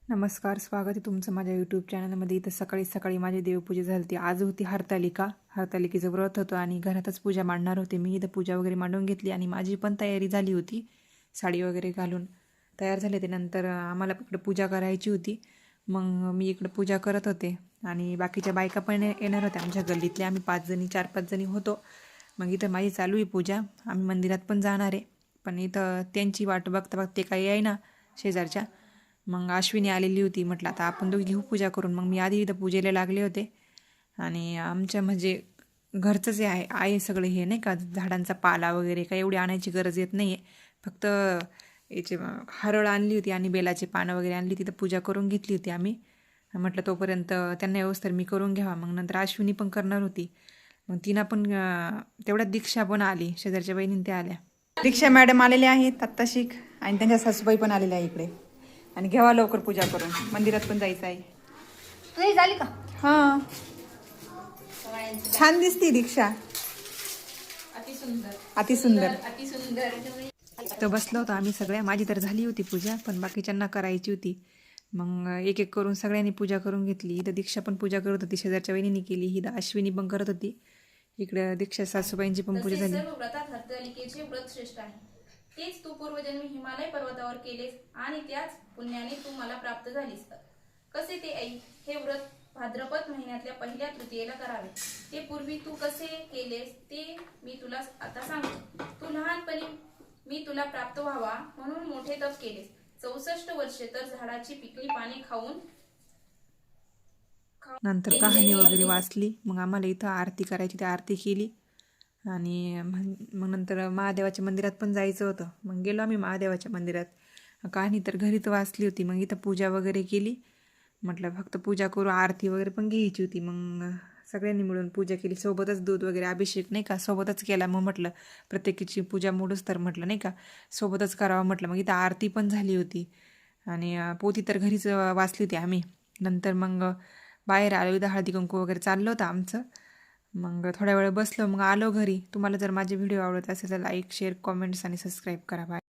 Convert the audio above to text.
नमस्कार, स्वागत आहे तुमचं माझ्या यूट्यूब चॅनलमध्ये. इथं सकाळी सकाळी माझी देवपूजा झाली होती. आज होती हरतालिकेचं व्रत होतं आणि घरातच पूजा मांडणार होते. मी इथं पूजा वगैरे मांडून घेतली आणि माझी पण तयारी झाली होती. साडी वगैरे घालून तयार झाले ते. नंतर आम्हाला इकडं पूजा करायची होती. मग मी इकडं पूजा करत होते आणि बाकीच्या बायका पण येणार होत्या आमच्या गल्लीतल्या. आम्ही 4-5 जणी होतो. मग इथं माझी चालू आहे पूजा. आम्ही मंदिरात पण जाणार आहे, पण इथं त्यांची वाट बघता बघता ते काही आहे ना शेजारच्या. मग अश्विनी आलेली होती. म्हटलं आता आपण दोघी घेऊ पूजा करून. मग मी आधी इथं पूजेला लागले होते आणि आमच्या म्हणजे घरचंच आहे सगळं हे नाही का, झाडांचा पाला वगैरे काही एवढी आणायची गरज येत नाही आहे. फक्त याचे हरळ आणली होती आणि बेलाची पानं वगैरे आणली. तिथं पूजा करून घेतली होती आम्ही. म्हटलं तोपर्यंत त्यांना व्यवस्थित मी करून घ्यावा. मग नंतर अश्विनी पण करणार होती. मग तिनं पण तेवढ्यात दीक्षा पण आली, शेजारच्या बहिणीने त्या आल्या. दीक्षा मॅडम आलेल्या आहेत आत्ताशिक आणि त्यांच्या सासूबाई पण आलेल्या आहे इकडे. आणि घ्यावा लवकर पूजा करून, मंदिरात पण जायचं आहे. तुझी झाली का? हां, छान दिसती दीक्षा, अति सुंदर. तर बसलो होतो आम्ही सगळ्या. माझी तर झाली होती पूजा, पण बाकीच्यांना करायची होती. मग एक एक करून सगळ्यांनी पूजा करून घेतली. इथं दीक्षा पण पूजा करत होती, शेजारच्या वहिनीने केली. इथं अश्विनी पण करत होती. इकडे दीक्षा सासूबाईंची पण पूजा झाली. सर्व व्रतात हरतालिकेचे व्रत श्रेष्ठ आहे. तेच तू पूर्वजन्मी हिमालय पर्वतावर केलेस आणि त्याच पुण्याने तू मला प्राप्त झालीस. कसे ते ऐक. हे व्रत भाद्रपद महिन्यातल्या पहिल्या तृतीयेला करावे. ते पूर्वी तू कसे केलेस ते मी तुला आता सांगतो. तू लहानपणी मी तुला प्राप्त व्हावा म्हणून मोठे तप केलेस. 64 वर्षे तर झाडाची पिकली पाने खाऊन नंतर कहाणी वगैरे वाचली. मग आम्हाला इथं आरती करायची, ती आरती केली आणि मग नंतर महादेवाच्या मंदिरात पण जायचं होतं. मग गेलो आम्ही महादेवाच्या मंदिरात. कहाणी तर घरीच वाचली होती. मग इथं पूजा वगैरे केली. म्हटलं फक्त पूजा करू, आरती वगैरे पण घ्यायची होती. मग सगळ्यांनी मिळून पूजा केली. सोबतच दूध वगैरे अभिषेक नाही का सोबतच केला. मग म्हटलं प्रत्येकीची पूजा मोडूच तर म्हटलं नाही का सोबतच करावं म्हटलं. मग इथं आरती पण झाली होती आणि पोथी तर घरीच वाचली होती आम्ही. नंतर मग बाहेर आलो. इथं हळदी कुंकू वगैरे चाललं होतं आमचं. मग थोड्या वेळ बसलो, मग आलो घरी. तुम्हाला जर माझे व्हिडिओ आवडत असेल तर लाईक, शेअर, कॉमेंट्स आणि सबस्क्राईब करा. बाय.